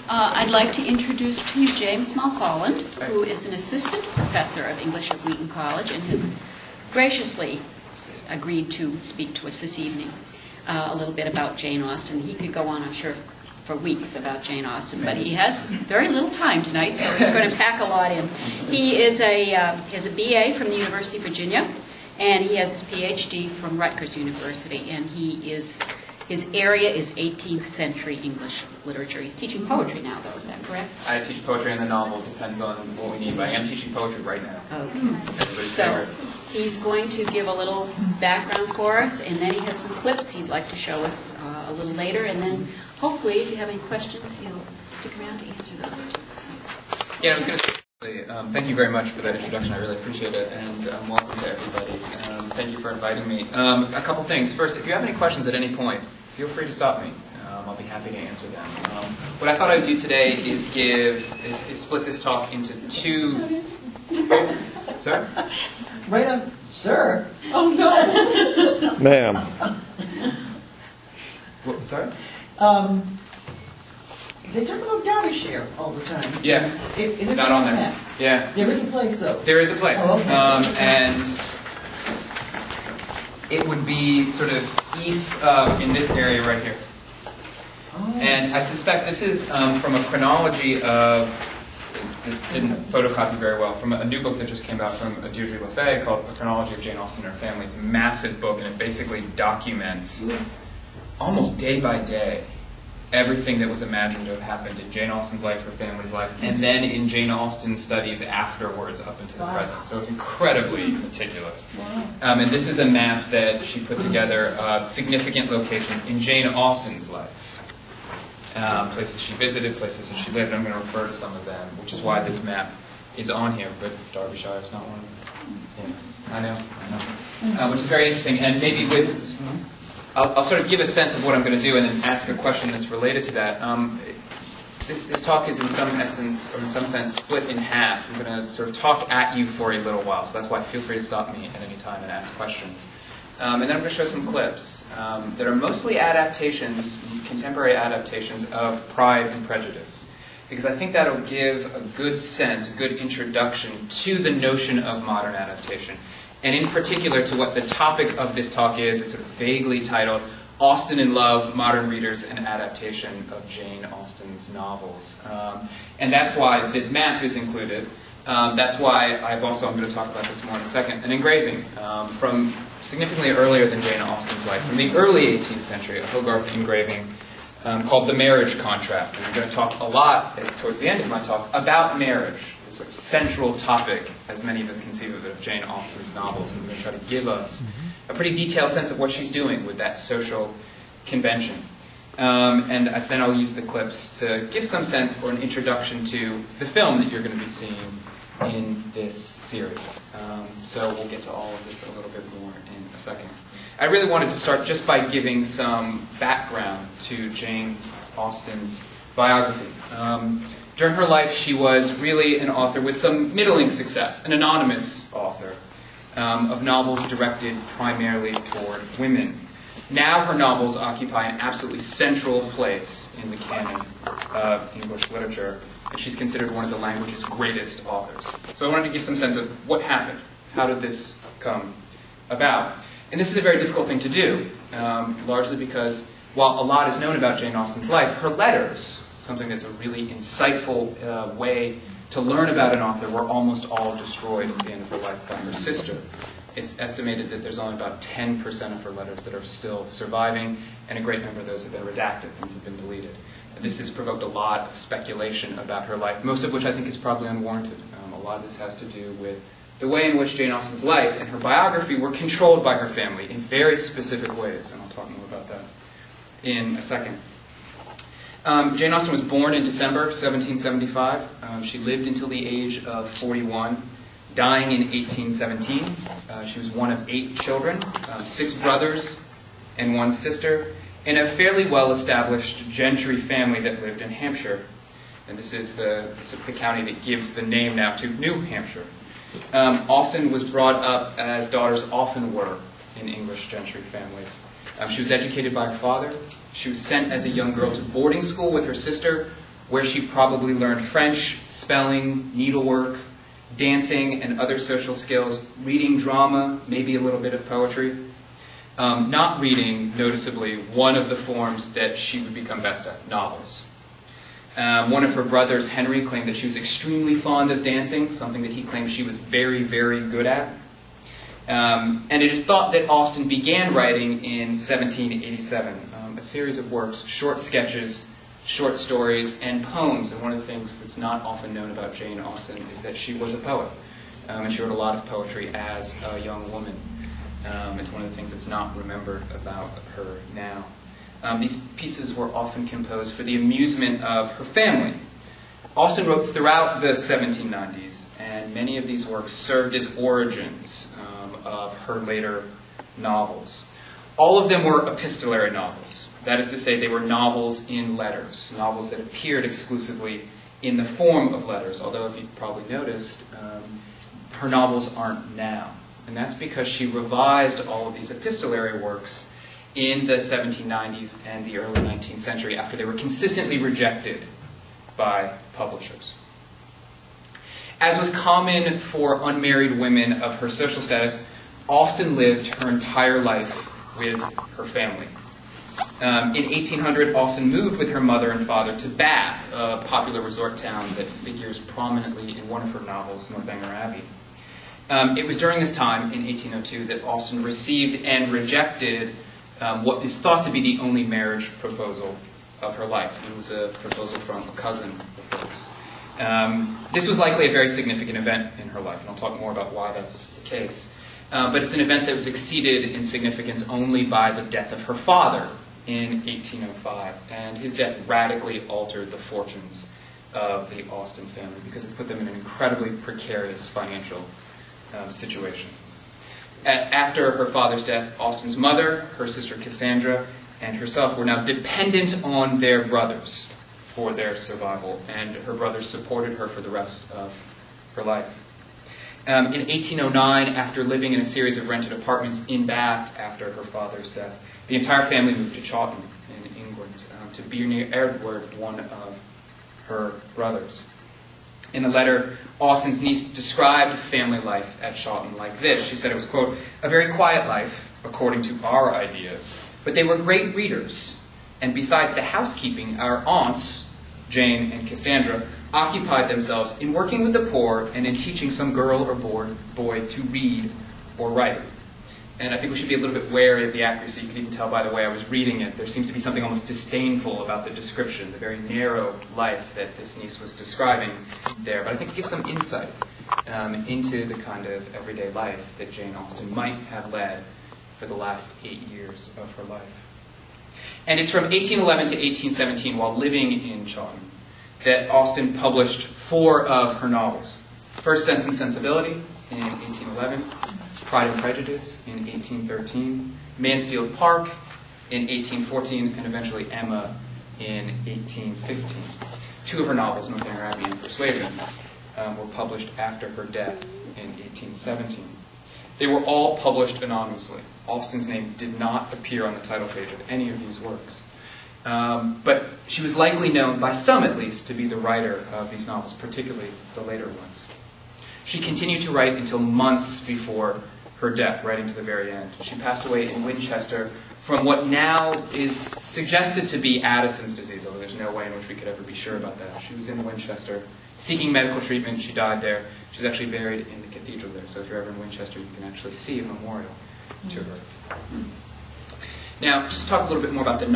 I'd like to introduce to you James Mulholland, who is an assistant professor of English at Wheaton College and has graciously agreed to speak to us this evening a little bit about Jane Austen. He could go on, I'm sure, for weeks about Jane Austen, but he has very little time tonight, so he's going to pack a lot in. He has a BA from the University of Virginia, and he has his PhD from Rutgers University, and his area is 18th century English literature. He's teaching poetry now, though, is that correct? I teach poetry and the novel, depends on what we need, but I am teaching poetry right now. Okay. So he's going to give a little background for us, and then he has some clips he'd like to show us a little later, and then hopefully, if you have any questions, he'll stick around to answer those too. So. Yeah, I was going to say, thank you very much for that introduction. I really appreciate it, and welcome to everybody. Thank you for inviting me. A couple things. First, if you have any questions at any point, feel free to stop me. I'll be happy to answer them. What I thought I'd do today is split this talk into two... Sir? Right on, sir. Oh no, ma'am. What, sorry? They talk about Derbyshire all the time. Yeah. It's not on there. Map. Yeah. There is a place though. There is a place. Oh, okay. And it would be sort of east in this area right here. Oh. And I suspect this is from a chronology of, it didn't photocopy very well, from a new book that just came out from Deirdre LaFay called A Chronology of Jane Austen and Her Family. It's a massive book, and it basically documents almost day by day everything that was imagined to have happened in Jane Austen's life, her family's life, and then in Jane Austen's studies afterwards up into the present. So it's incredibly meticulous. And this is a map that she put together of significant locations in Jane Austen's life. Places she visited, places that she lived. I'm going to refer to some of them, which is why this map is on here, but Derbyshire is not one of them. Yeah, I know. Which is very interesting, and maybe with... I'll sort of give a sense of what I'm going to do and then ask a question that's related to that. This talk is in some essence, or in some sense, split in half. I'm going to sort of talk at you for a little while, so that's why feel free to stop me at any time and ask questions. And then I'm going to show some clips that are mostly adaptations, contemporary adaptations of Pride and Prejudice. Because I think that'll give a good sense, a good introduction to the notion of modern adaptation. And in particular to what the topic of this talk is. It's sort of vaguely titled, Austen in Love, Modern Readers, and Adaptation of Jane Austen's Novels. And that's why this map is included. That's why I'm going to talk about this more in a second, an engraving from significantly earlier than Jane Austen's life, from the early 18th century, a Hogarth engraving called The Marriage Contract. And I'm going to talk a lot, towards the end of my talk, about marriage, the sort of central topic, as many of us conceive of it, of Jane Austen's novels. And I'm going to try to give us a pretty detailed sense of what she's doing with that social convention. And then I'll use the clips to give some sense or an introduction to the film that you're going to be seeing in this series. So we'll get to all of this a little bit more in a second. I really wanted to start just by giving some background to Jane Austen's biography. During her life, she was really an author with some middling success, an anonymous author of novels directed primarily toward women. Now her novels occupy an absolutely central place in the canon of English literature, and she's considered one of the language's greatest authors. So I wanted to give some sense of what happened. How did this come about? And this is a very difficult thing to do, largely because while a lot is known about Jane Austen's life, her letters, something that's a really insightful way to learn about an author, were almost all destroyed at the end of her life by her sister. It's estimated that there's only about 10% of her letters that are still surviving, and a great number of those have been redacted, things have been deleted. This has provoked a lot of speculation about her life, most of which I think is probably unwarranted. A lot of this has to do with the way in which Jane Austen's life and her biography were controlled by her family in very specific ways, and I'll talk more about that in a second. Jane Austen was born in December 1775. She lived until the age of 41, dying in 1817. She was one of 8 children, 6 brothers and 1 sister, in a fairly well-established gentry family that lived in Hampshire. And this is the county that gives the name now to New Hampshire. Austen was brought up, as daughters often were in English gentry families. She was educated by her father. She was sent as a young girl to boarding school with her sister, where she probably learned French, spelling, needlework, dancing, and other social skills, reading drama, maybe a little bit of poetry. Not reading, noticeably, one of the forms that she would become best at, novels. One of her brothers, Henry, claimed that she was extremely fond of dancing, something that he claimed she was very, very good at. And it is thought that Austen began writing in 1787, a series of works, short sketches, short stories, and poems. And one of the things that's not often known about Jane Austen is that she was a poet. And she wrote a lot of poetry as a young woman. It's one of the things that's not remembered about her now. These pieces were often composed for the amusement of her family. Austen wrote throughout the 1790s, and many of these works served as origins of her later novels. All of them were epistolary novels. That is to say, they were novels in letters, novels that appeared exclusively in the form of letters, although if you've probably noticed, her novels aren't now. And that's because she revised all of these epistolary works in the 1790s and the early 19th century after they were consistently rejected by publishers. As was common for unmarried women of her social status, Austen lived her entire life with her family. In 1800, Austen moved with her mother and father to Bath, a popular resort town that figures prominently in one of her novels, Northanger Abbey. It was during this time, in 1802, that Austen received and rejected what is thought to be the only marriage proposal of her life. It was a proposal from a cousin of hers. This was likely a very significant event in her life, and I'll talk more about why that's the case. But it's an event that was exceeded in significance only by the death of her father in 1805, and his death radically altered the fortunes of the Austen family because it put them in an incredibly precarious financial situation. After her father's death, Austen's mother, her sister Cassandra, and herself were now dependent on their brothers for their survival, and her brothers supported her for the rest of her life. In 1809, after living in a series of rented apartments in Bath after her father's death, the entire family moved to Chawton in England to be near Edward, one of her brothers. In a letter, Austen's niece described family life at Chawton like this. She said it was, quote, "a very quiet life, according to our ideas, but they were great readers. And besides the housekeeping, our aunts, Jane and Cassandra, occupied themselves in working with the poor and in teaching some girl or boy to read or write." And I think we should be a little bit wary of the accuracy. You can even tell by the way I was reading it. There seems to be something almost disdainful about the description, the very narrow life that this niece was describing there. But I think it gives some insight into the kind of everyday life that Jane Austen might have led for the last 8 years of her life. And it's from 1811 to 1817, while living in Chawton, that Austen published 4 of her novels. First, Sense and Sensibility in 1811, Pride and Prejudice in 1813, Mansfield Park in 1814, and eventually Emma in 1815. 2 of her novels, Northanger Abbey and Persuasion, were published after her death in 1817. They were all published anonymously. Austen's name did not appear on the title page of any of these works. But she was likely known, by some at least, to be the writer of these novels, particularly the later ones. She continued to write until months before her death, writing to the very end. She passed away in Winchester from what now is suggested to be Addison's disease, although there's no way in which we could ever be sure about that. She was in Winchester seeking medical treatment. She died there. She's actually buried in the cathedral there, so if you're ever in Winchester, you can actually see a memorial to her. Now, just to talk a little bit more about the